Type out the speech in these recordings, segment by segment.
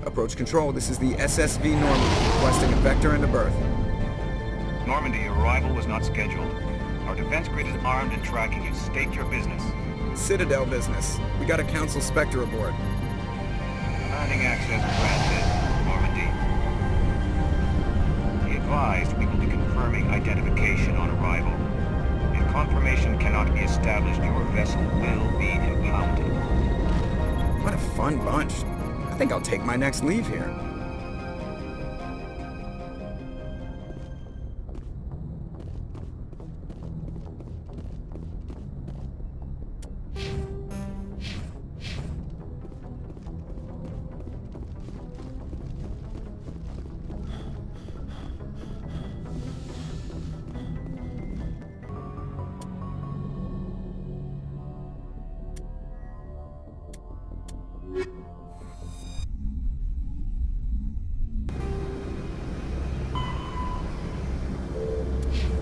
Approach control, this is the SSV Normandy, requesting a vector and a berth. Normandy, your arrival was not scheduled. Our defense grid is armed and tracking you. State your business. Citadel business. We got a Council Spectre aboard. Landing access granted, Normandy. Be advised, we will be confirming identification on arrival. If confirmation cannot be established, your vessel will be impounded. What a fun bunch. I think I'll take my next leave here.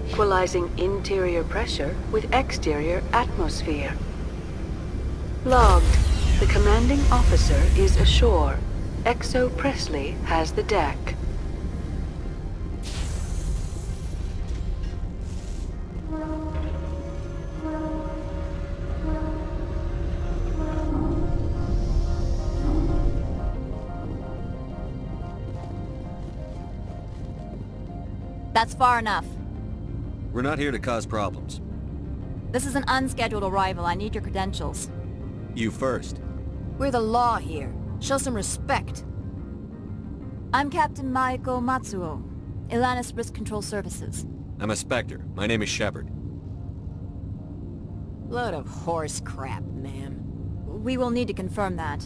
Equalizing interior pressure with exterior atmosphere. Logged. The commanding officer is ashore. Exo Presley has the deck. That's far enough. We're not here to cause problems. This is an unscheduled arrival. I need your credentials. You first. We're the law here. Show some respect. I'm Captain Maiko Matsuo, Ilanis Risk Control Services. I'm a Spectre. My name is Shepard. Load of horse crap, ma'am. We will need to confirm that.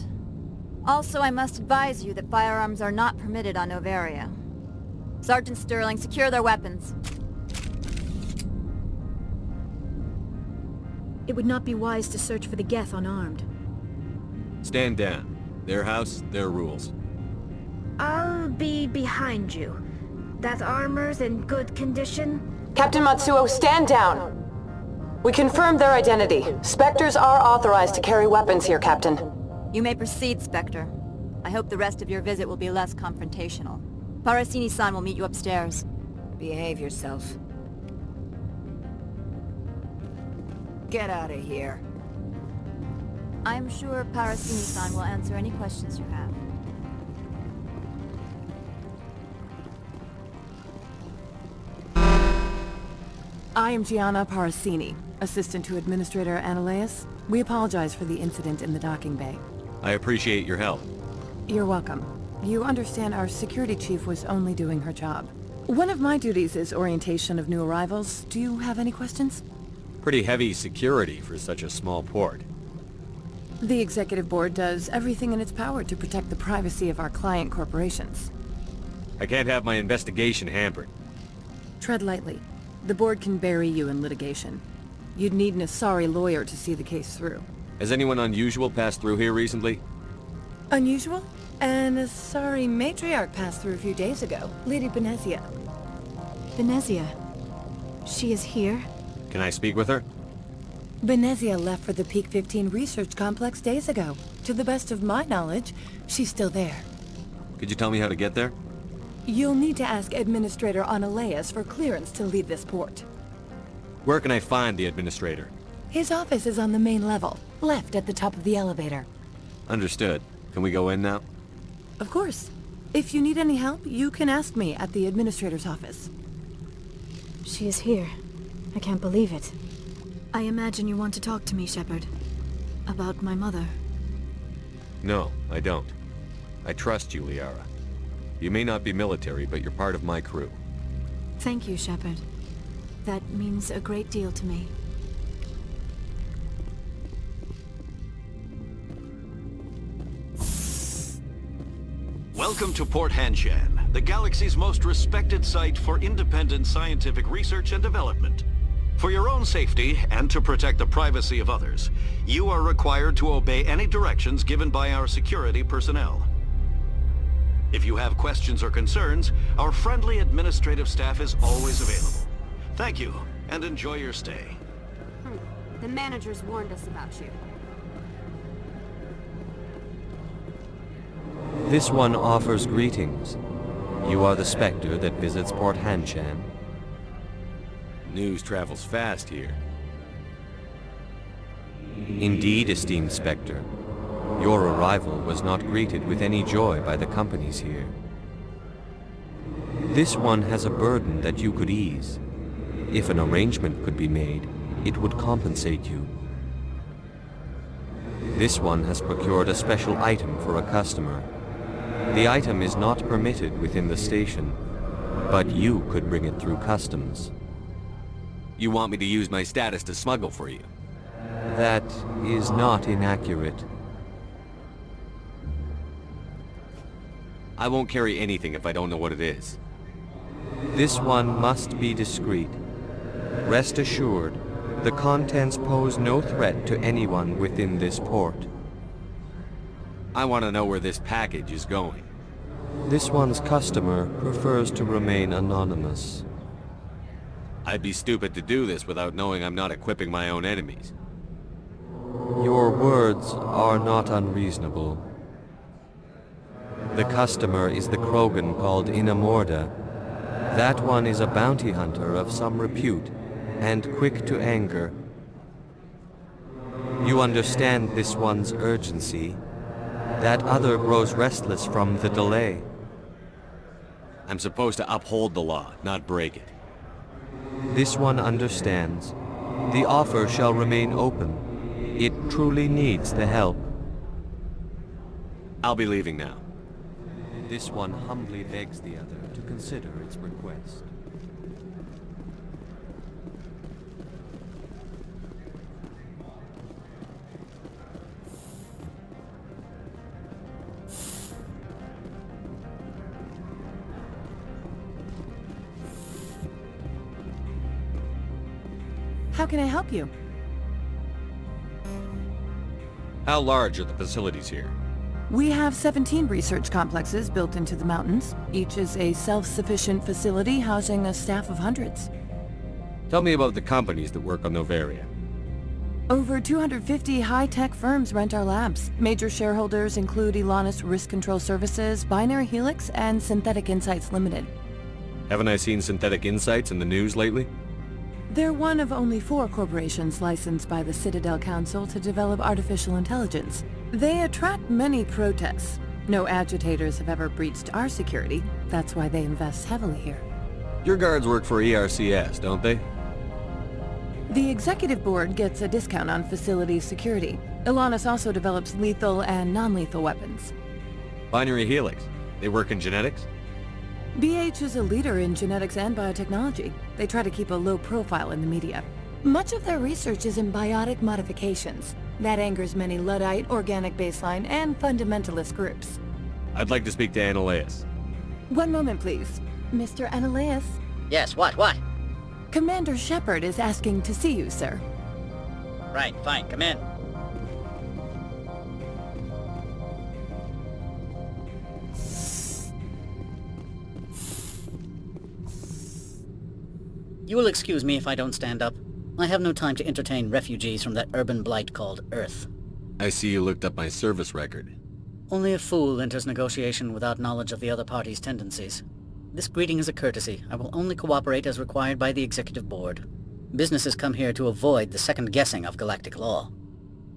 Also, I must advise you that firearms are not permitted on Noveria. Sergeant Sterling, secure their weapons. It would not be wise to search for the Geth unarmed. Stand down. Their house, their rules. I'll be behind you. That armor's in good condition? Captain Matsuo, stand down! We confirmed their identity. Spectres are authorized to carry weapons here, Captain. You may proceed, Spectre. I hope the rest of your visit will be less confrontational. Parasini-san will meet you upstairs. Behave yourself. Get out of here. I'm sure Parasini-san will answer any questions you have. I am Gianna Parasini, assistant to Administrator Analeas. We apologize for the incident in the docking bay. I appreciate your help. You're welcome. You understand our security chief was only doing her job. One of my duties is orientation of new arrivals. Do you have any questions? Pretty heavy security for such a small port. The Executive Board does everything in its power to protect the privacy of our client corporations. I can't have my investigation hampered. Tread lightly. The board can bury you in litigation. You'd need an Asari lawyer to see the case through. Has anyone unusual passed through here recently? Unusual? An Asari matriarch passed through a few days ago. Lady Benezia. Benezia. She is here? Can I speak with her? Benezia left for the Peak 15 research complex days ago. To the best of my knowledge, she's still there. Could you tell me how to get there? You'll need to ask Administrator Analeas for clearance to leave this port. Where can I find the Administrator? His office is on the main level, left at the top of the elevator. Understood. Can we go in now? Of course. If you need any help, you can ask me at the Administrator's office. She is here. I can't believe it. I imagine you want to talk to me, Shepard. About my mother. No, I don't. I trust you, Liara. You may not be military, but you're part of my crew. Thank you, Shepard. That means a great deal to me. Welcome to Port Hanshan, the galaxy's most respected site for independent scientific research and development. For your own safety, and to protect the privacy of others, you are required to obey any directions given by our security personnel. If you have questions or concerns, our friendly administrative staff is always available. Thank you, and enjoy your stay. The managers warned us about you. This one offers greetings. You are the Spectre that visits Port Hanshan. News travels fast here. Indeed, esteemed Spectre. Your arrival was not greeted with any joy by the companies here. This one has a burden that you could ease. If an arrangement could be made, it would compensate you. This one has procured a special item for a customer. The item is not permitted within the station, but you could bring it through customs. You want me to use my status to smuggle for you? That is not inaccurate. I won't carry anything if I don't know what it is. This one must be discreet. Rest assured, the contents pose no threat to anyone within this port. I want to know where this package is going. This one's customer prefers to remain anonymous. I'd be stupid to do this without knowing I'm not equipping my own enemies. Your words are not unreasonable. The customer is the Krogan called Inamorda. That one is a bounty hunter of some repute, and quick to anger. You understand this one's urgency. That other grows restless from the delay. I'm supposed to uphold the law, not break it. This one understands. The offer shall remain open. It truly needs the help. I'll be leaving now. This one humbly begs the other to consider its request. How can I help you? How large are the facilities here? We have 17 research complexes built into the mountains. Each is a self-sufficient facility housing a staff of hundreds. Tell me about the companies that work on Noveria. Over 250 high-tech firms rent our labs. Major shareholders include Elanus Risk Control Services, Binary Helix, and Synthetic Insights Limited. Haven't I seen Synthetic Insights in the news lately? They're one of only 4 corporations licensed by the Citadel Council to develop artificial intelligence. They attract many protests. No agitators have ever breached our security. That's why they invest heavily here. Your guards work for ERCS, don't they? The executive board gets a discount on facility security. Elanus also develops lethal and non-lethal weapons. Binary Helix. They work in genetics? BH is a leader in genetics and biotechnology. They try to keep a low profile in the media. Much of their research is in biotic modifications. That angers many Luddite, organic baseline, and fundamentalist groups. I'd like to speak to Annaleus. One moment, please. Mr. Annaleus? Yes, what? Commander Shepard is asking to see you, sir. Right, fine, come in. You will excuse me if I don't stand up. I have no time to entertain refugees from that urban blight called Earth. I see you looked up my service record. Only a fool enters negotiation without knowledge of the other party's tendencies. This greeting is a courtesy. I will only cooperate as required by the Executive Board. Businesses come here to avoid the second guessing of galactic law.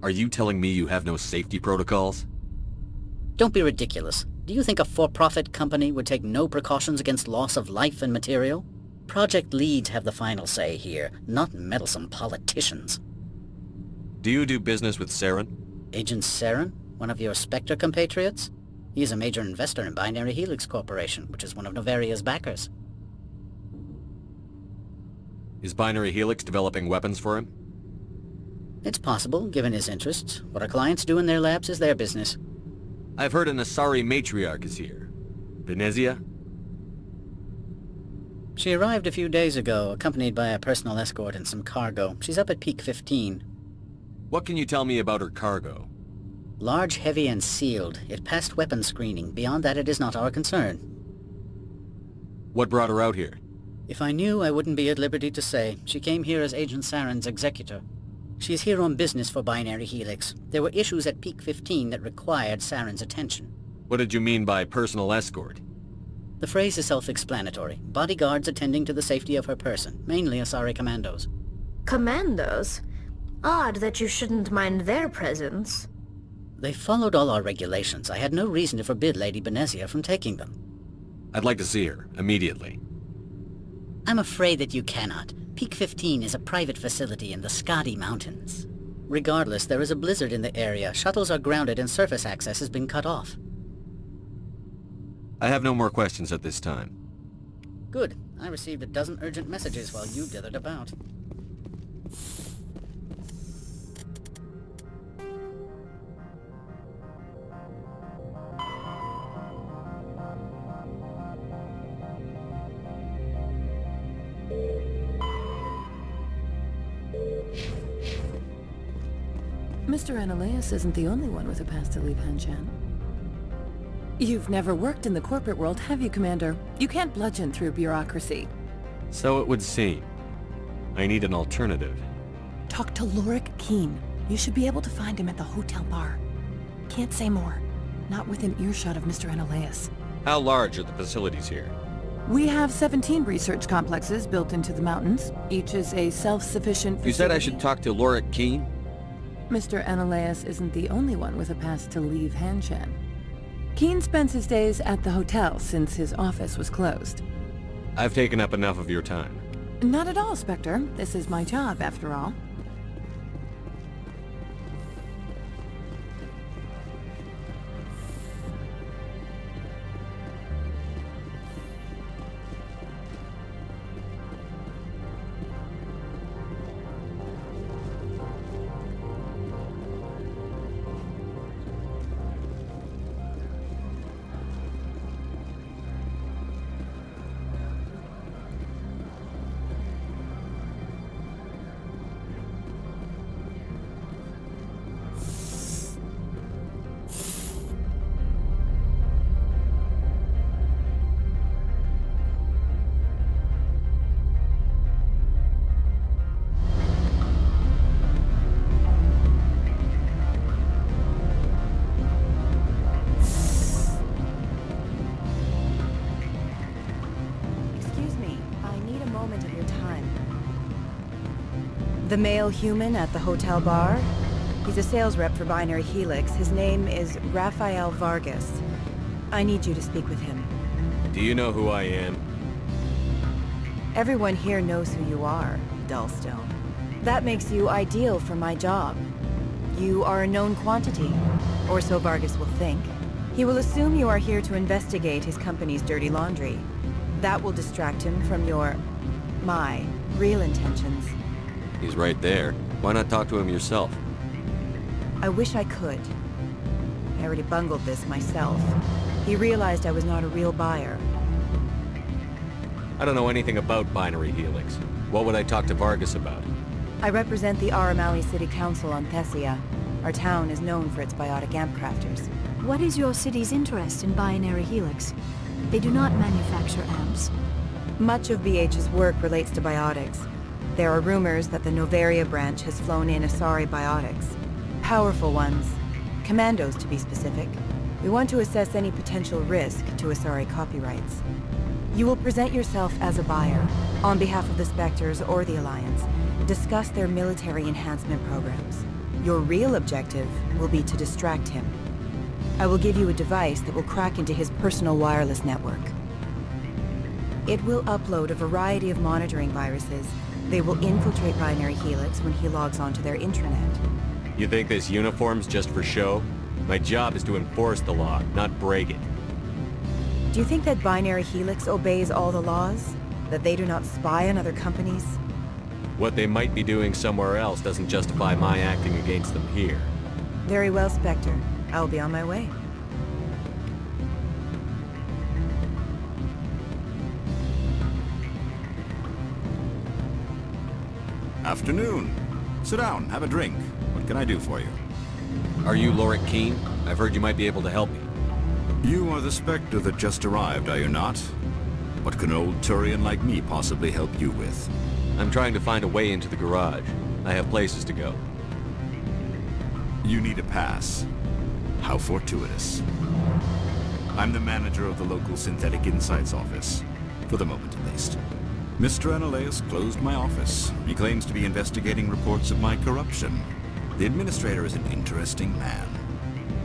Are you telling me you have no safety protocols? Don't be ridiculous. Do you think a for-profit company would take no precautions against loss of life and material? Project leads have the final say here, not meddlesome politicians. Do you do business with Saren? Agent Saren? One of your Spectre compatriots? He is a major investor in Binary Helix Corporation, which is one of Noveria's backers. Is Binary Helix developing weapons for him? It's possible, given his interests. What our clients do in their labs is their business. I've heard an Asari matriarch is here. Venezia? She arrived a few days ago, accompanied by a personal escort and some cargo. She's up at Peak 15. What can you tell me about her cargo? Large, heavy, and sealed. It passed weapons screening. Beyond that, it is not our concern. What brought her out here? If I knew, I wouldn't be at liberty to say. She came here as Agent Saren's executor. She's here on business for Binary Helix. There were issues at Peak 15 that required Saren's attention. What did you mean by personal escort? The phrase is self-explanatory. Bodyguards attending to the safety of her person, mainly Asari commandos. Commandos? Odd that you shouldn't mind their presence. They followed all our regulations. I had no reason to forbid Lady Benezia from taking them. I'd like to see her, immediately. I'm afraid that you cannot. Peak 15 is a private facility in the Skadi Mountains. Regardless, there is a blizzard in the area. Shuttles are grounded and surface access has been cut off. I have no more questions at this time. Good. I received a dozen urgent messages while you dithered about. Mr. Ananias isn't the only one with a past to leave Hanshan. You've never worked in the corporate world, have you, Commander? You can't bludgeon through bureaucracy. So it would seem. I need an alternative. Talk to Lorik Keen. You should be able to find him at the hotel bar. Can't say more. Not within earshot of Mr. Ananias. How large are the facilities here? We have 17 research complexes built into the mountains. Each is a self-sufficient facility. You said I should talk to Lorik Keen? Mr. Ananias isn't the only one with a pass to leave Hanshan. Keen spends his days at the hotel since his office was closed. I've taken up enough of your time. Not at all, Spectre. This is my job, after all. The male human at the hotel bar? He's a sales rep for Binary Helix. His name is Rafael Vargas. I need you to speak with him. Do you know who I am? Everyone here knows who you are, Dullstone. That makes you ideal for my job. You are a known quantity, or so Vargas will think. He will assume you are here to investigate his company's dirty laundry. That will distract him from my real intentions. He's right there. Why not talk to him yourself? I wish I could. I already bungled this myself. He realized I was not a real buyer. I don't know anything about Binary Helix. What would I talk to Vargas about? I represent the Aramali City Council on Thessia. Our town is known for its biotic amp crafters. What is your city's interest in Binary Helix? They do not manufacture amps. Much of BH's work relates to biotics. There are rumors that the Noveria branch has flown in Asari biotics. Powerful ones. Commandos, to be specific. We want to assess any potential risk to Asari copyrights. You will present yourself as a buyer, on behalf of the Spectres or the Alliance. Discuss their military enhancement programs. Your real objective will be to distract him. I will give you a device that will crack into his personal wireless network. It will upload a variety of monitoring viruses. They will infiltrate Binary Helix when he logs onto their intranet. You think this uniform's just for show? My job is to enforce the law, not break it. Do you think that Binary Helix obeys all the laws? That they do not spy on other companies? What they might be doing somewhere else doesn't justify my acting against them here. Very well, Spectre. I will be on my way. Afternoon. Sit down, have a drink. What can I do for you? Are you Lorik Keen? I've heard you might be able to help me. You are the Spectre that just arrived, are you not? What can an old Turian like me possibly help you with? I'm trying to find a way into the garage. I have places to go. You need a pass. How fortuitous. I'm the manager of the local Synthetic Insights office. For the moment, at least. Mr. Analaeus closed my office. He claims to be investigating reports of my corruption. The administrator is an interesting man.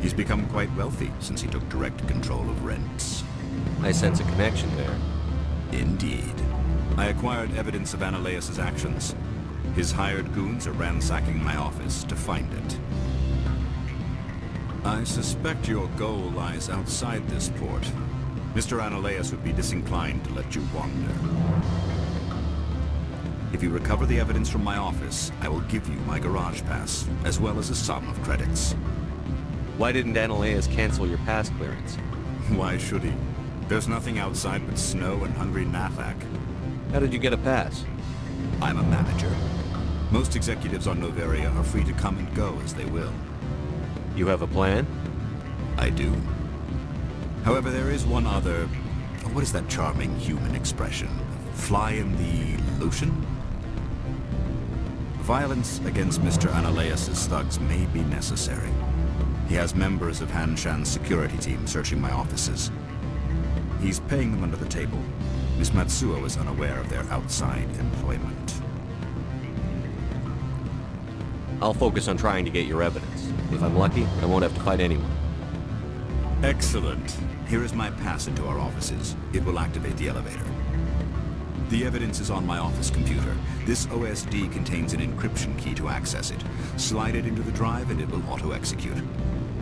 He's become quite wealthy since he took direct control of rents. I sense a connection there. Indeed. I acquired evidence of Analaeus' actions. His hired goons are ransacking my office to find it. I suspect your goal lies outside this port. Mr. Analaeus would be disinclined to let you wander. If you recover the evidence from my office, I will give you my garage pass, as well as a sum of credits. Why didn't Analaeus cancel your pass clearance? Why should he? There's nothing outside but snow and hungry Nathak. How did you get a pass? I'm a manager. Most executives on Noveria are free to come and go as they will. You have a plan? I do. However, there is one other... What is that charming human expression? Fly in the lotion? Violence against Mr. Analaeus' thugs may be necessary. He has members of Hanshan's security team searching my offices. He's paying them under the table. Miss Matsuo is unaware of their outside employment. I'll focus on trying to get your evidence. If I'm lucky, I won't have to fight anyone. Excellent. Here is my pass into our offices. It will activate the elevator. The evidence is on my office computer. This OSD contains an encryption key to access it. Slide it into the drive and it will auto-execute.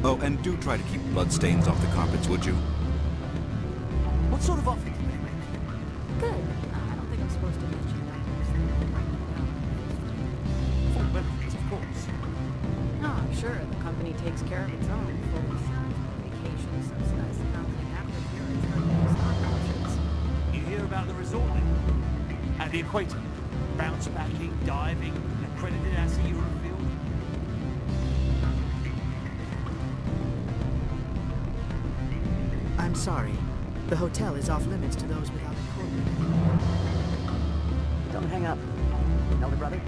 Oh, and do try to keep bloodstains off the carpets, would you? What sort of offer did they make? Good. I don't think I'm supposed to mention that. So they don't write them down. Full benefits, of course. No, I'm sure the company takes care of its own. Full insurance, vacations, subsidized housing, after a year, it's hard stock options. You hear about the resort then? At the equator? Bounce backing, diving, accredited as a Eurofield? I'm sorry. The hotel is off limits to those without a code. Don't hang up. Elder brother,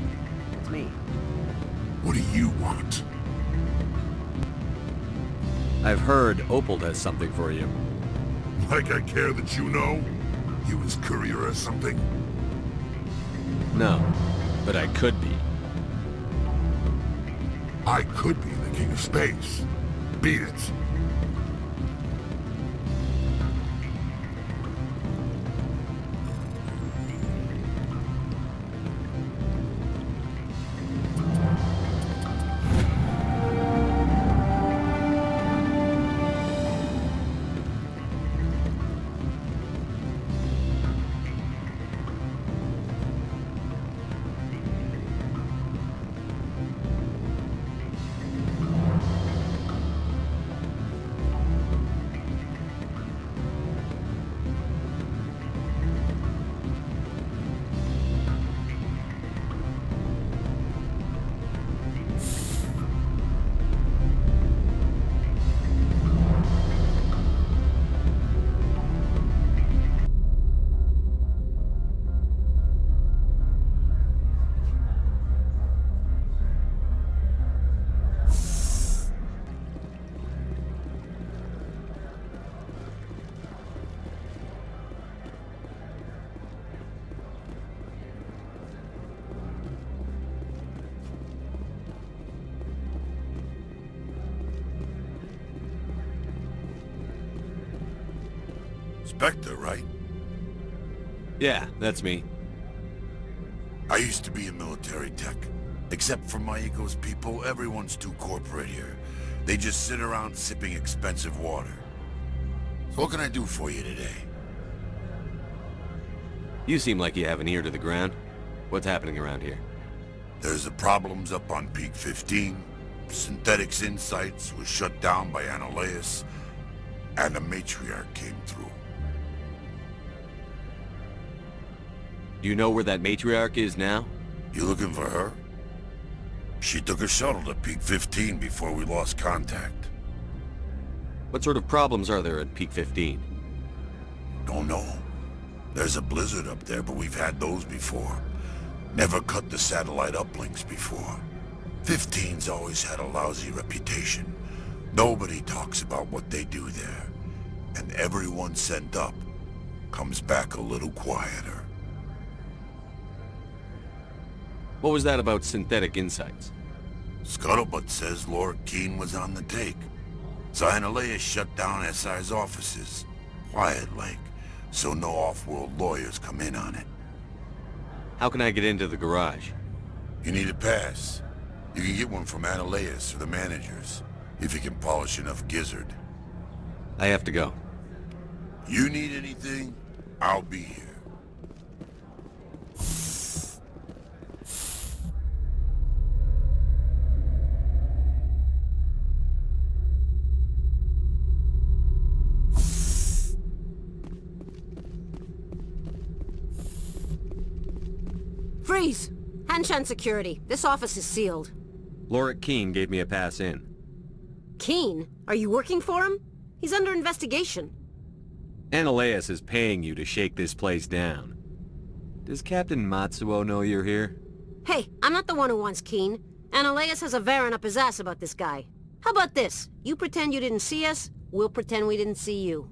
it's me. What do you want? I've heard Opal does something for you. Like I care that you know? You his courier or something? No, but I could be. I could be the King of Space. Beat it. Spectre, right? Yeah, that's me. I used to be in military tech. Except for my ego's people, everyone's too corporate here. They just sit around sipping expensive water. So what can I do for you today? You seem like you have an ear to the ground. What's happening around here? There's the problems up on Peak 15. Synthetics Insights was shut down by Analaeus, and the matriarch came through. Do you know where that matriarch is now? You looking for her? She took a shuttle to Peak 15 before we lost contact. What sort of problems are there at Peak 15? Don't know. There's a blizzard up there, but we've had those before. Never cut the satellite uplinks before. 15's always had a lousy reputation. Nobody talks about what they do there. and everyone sent up comes back a little quieter. What was that about synthetic insights? Scuttlebutt says Laura Keene was on the take. So Analea shut down SI's offices. Quiet like, so no off-world lawyers come in on it. How can I get into the garage? You need a pass. You can get one from Analeas or the managers, if you can polish enough gizzard. I have to go. You need anything, I'll be here. Freeze! Hanshan security. This office is sealed. Laura Keene gave me a pass in. Keene? Are you working for him? He's under investigation. Analeas is paying you to shake this place down. Does Captain Matsuo know you're here? Hey, I'm not the one who wants Keene. Analeas has a Varen up his ass about this guy. How about this? You pretend you didn't see us, we'll pretend we didn't see you.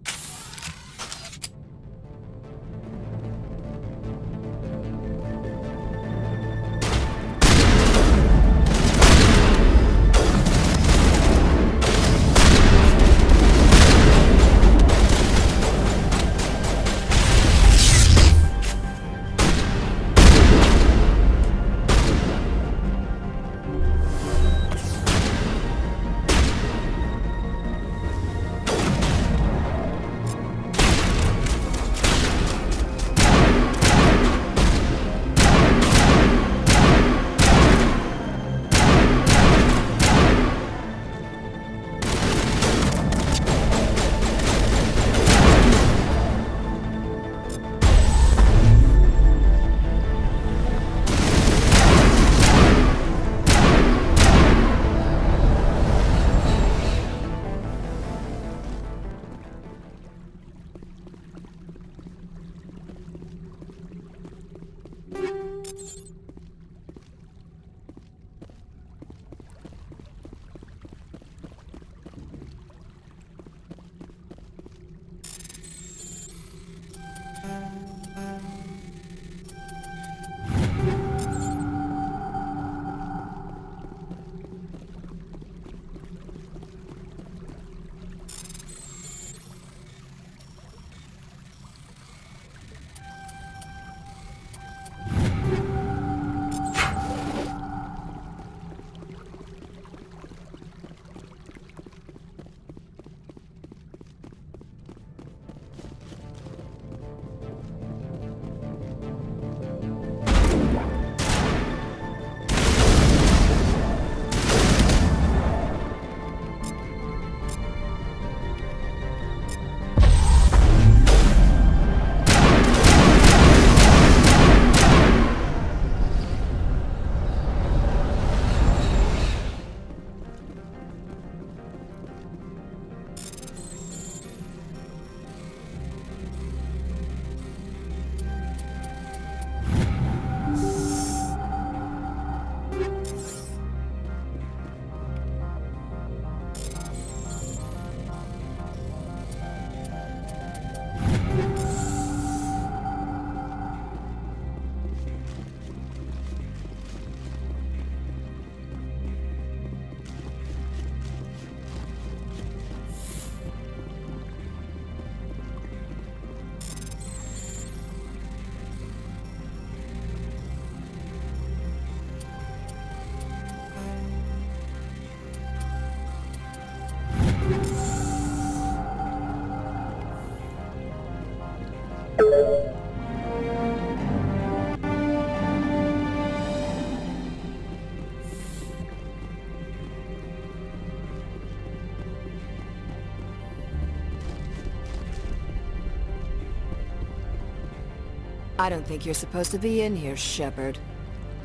I don't think you're supposed to be in here, Shepard.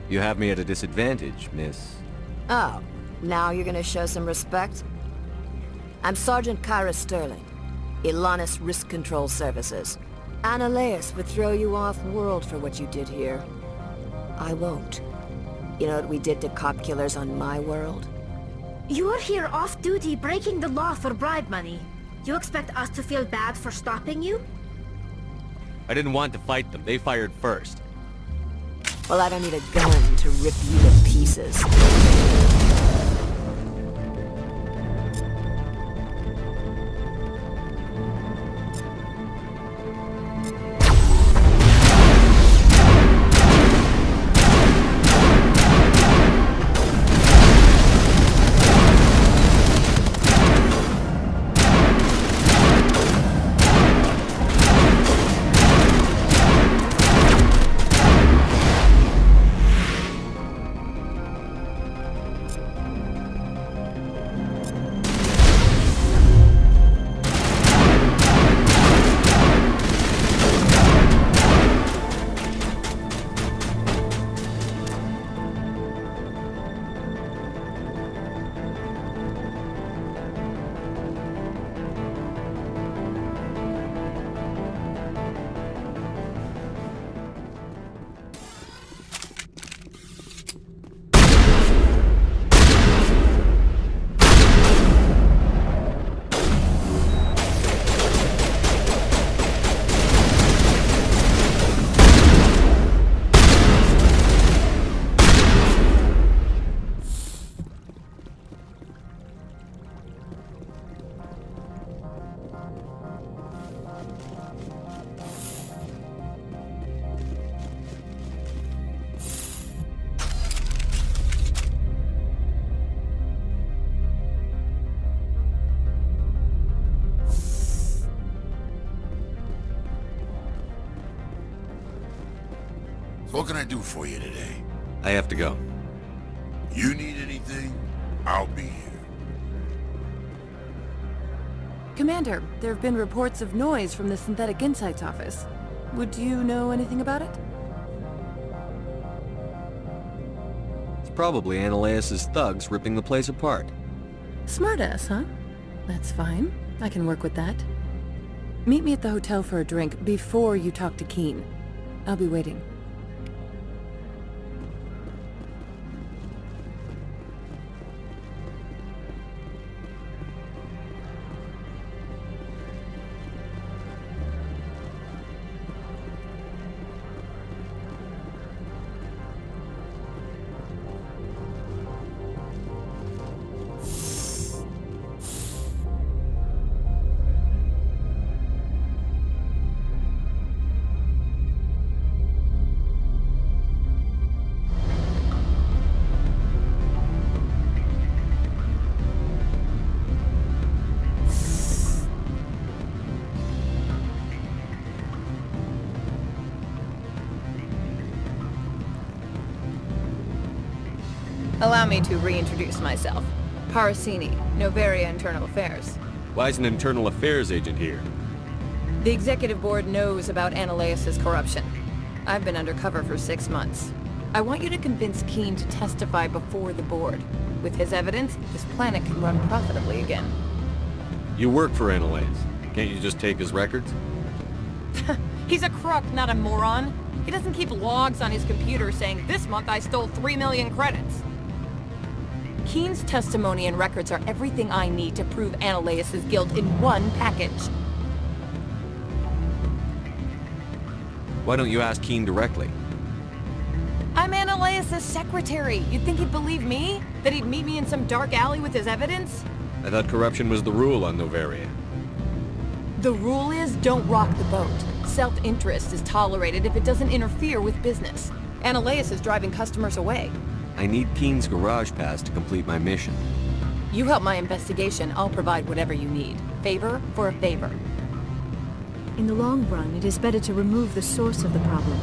You have me at a disadvantage, miss. Oh, now you're gonna show some respect? I'm Sergeant Kyra Sterling, Ilanis Risk Control Services. Analeas would throw you off-world for what you did here. I won't. You know what we did to cop killers on my world? You're here off-duty breaking the law for bribe money. You expect us to feel bad for stopping you? I didn't want to fight them. They fired first. Well, I don't need a gun to rip you to pieces. What can I do for you today? I have to go. You need anything? I'll be here. Commander, there have been reports of noise from the Synthetic Insights office. Would you know anything about it? It's probably Ananias' thugs ripping the place apart. Smartass, huh? That's fine. I can work with that. Meet me at the hotel for a drink before you talk to Keen. I'll be waiting. Allow me to reintroduce myself. Parasini, Noveria Internal Affairs. Why is an internal affairs agent here? The executive board knows about Ananias' corruption. I've been undercover for 6 months. I want you to convince Keen to testify before the board. With his evidence, this planet can run profitably again. You work for Ananias. Can't you just take his records? He's a crook, not a moron. He doesn't keep logs on his computer saying, "This month I stole 3 million credits." Keen's testimony and records are everything I need to prove Ananias' guilt in one package. Why don't you ask Keen directly? I'm Ananias' secretary. You'd think he'd believe me? That he'd meet me in some dark alley with his evidence? I thought corruption was the rule on Noveria. The rule is, don't rock the boat. Self-interest is tolerated if it doesn't interfere with business. Ananias is driving customers away. I need Keen's garage pass to complete my mission. You help my investigation, I'll provide whatever you need. Favor for a favor. In the long run, it is better to remove the source of the problem.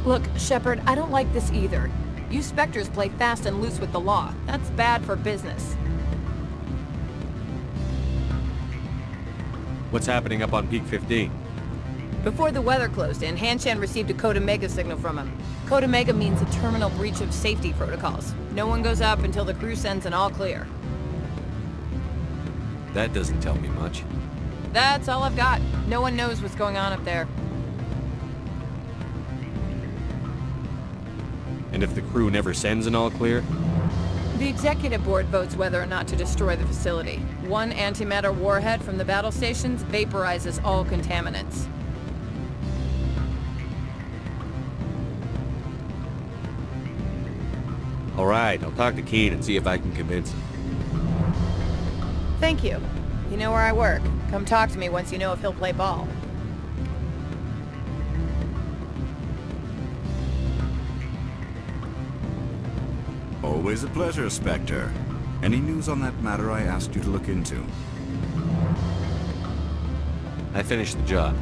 Look, Shepard, I don't like this either. You Spectres play fast and loose with the law. That's bad for business. What's happening up on Peak 15? Before the weather closed in, Hanshan received a Code Omega signal from him. Code Omega means a terminal breach of safety protocols. No one goes up until the crew sends an all clear. That doesn't tell me much. That's all I've got. No one knows what's going on up there. And if the crew never sends an all clear? The executive board votes whether or not to destroy the facility. One antimatter warhead from the battle stations vaporizes all contaminants. All right, I'll talk to Keen and see if I can convince him. Thank you. You know where I work. Come talk to me once you know if he'll play ball. Always a pleasure, Spectre. Any news on that matter I asked you to look into? I finished the job,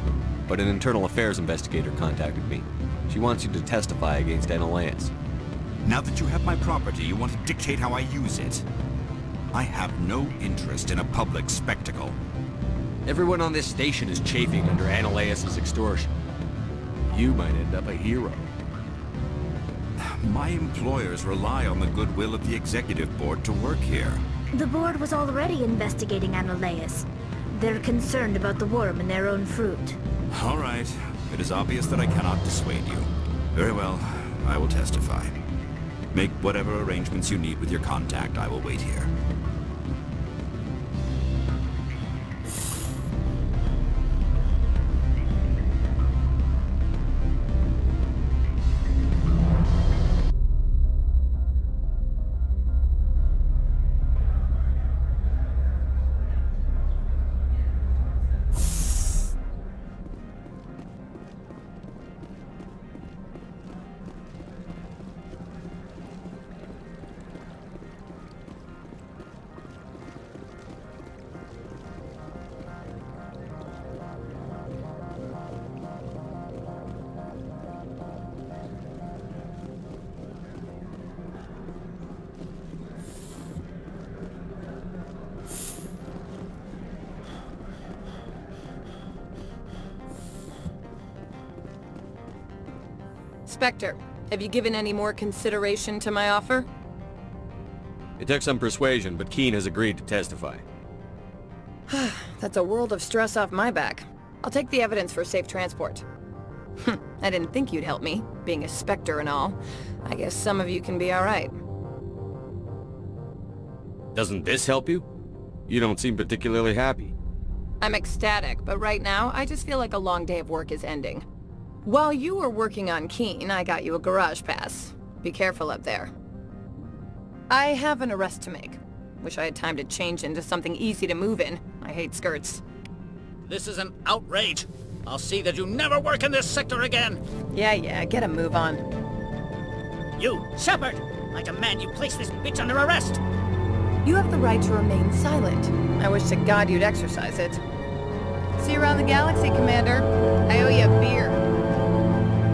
but an internal affairs investigator contacted me. She wants you to testify against Analeas. Now that you have my property, you want to dictate how I use it? I have no interest in a public spectacle. Everyone on this station is chafing under Analeas' extortion. You might end up a hero. My employers rely on the goodwill of the executive board to work here. The board was already investigating Analeas. They're concerned about the worm in their own fruit. All right. It is obvious that I cannot dissuade you. Very well. I will testify. Make whatever arrangements you need with your contact. I will wait here. Spectre, have you given any more consideration to my offer? It took some persuasion, but Keen has agreed to testify. That's a world of stress off my back. I'll take the evidence for safe transport. I didn't think you'd help me, being a Spectre and all. I guess some of you can be alright. Doesn't this help you? You don't seem particularly happy. I'm ecstatic, but right now, I just feel like a long day of work is ending. While you were working on Keen, I got you a garage pass. Be careful up there. I have an arrest to make. Wish I had time to change into something easy to move in. I hate skirts. This is an outrage. I'll see that you never work in this sector again. Yeah, get a move on. You, Shepard! I demand you place this bitch under arrest! You have the right to remain silent. I wish to God you'd exercise it. See you around the galaxy, Commander.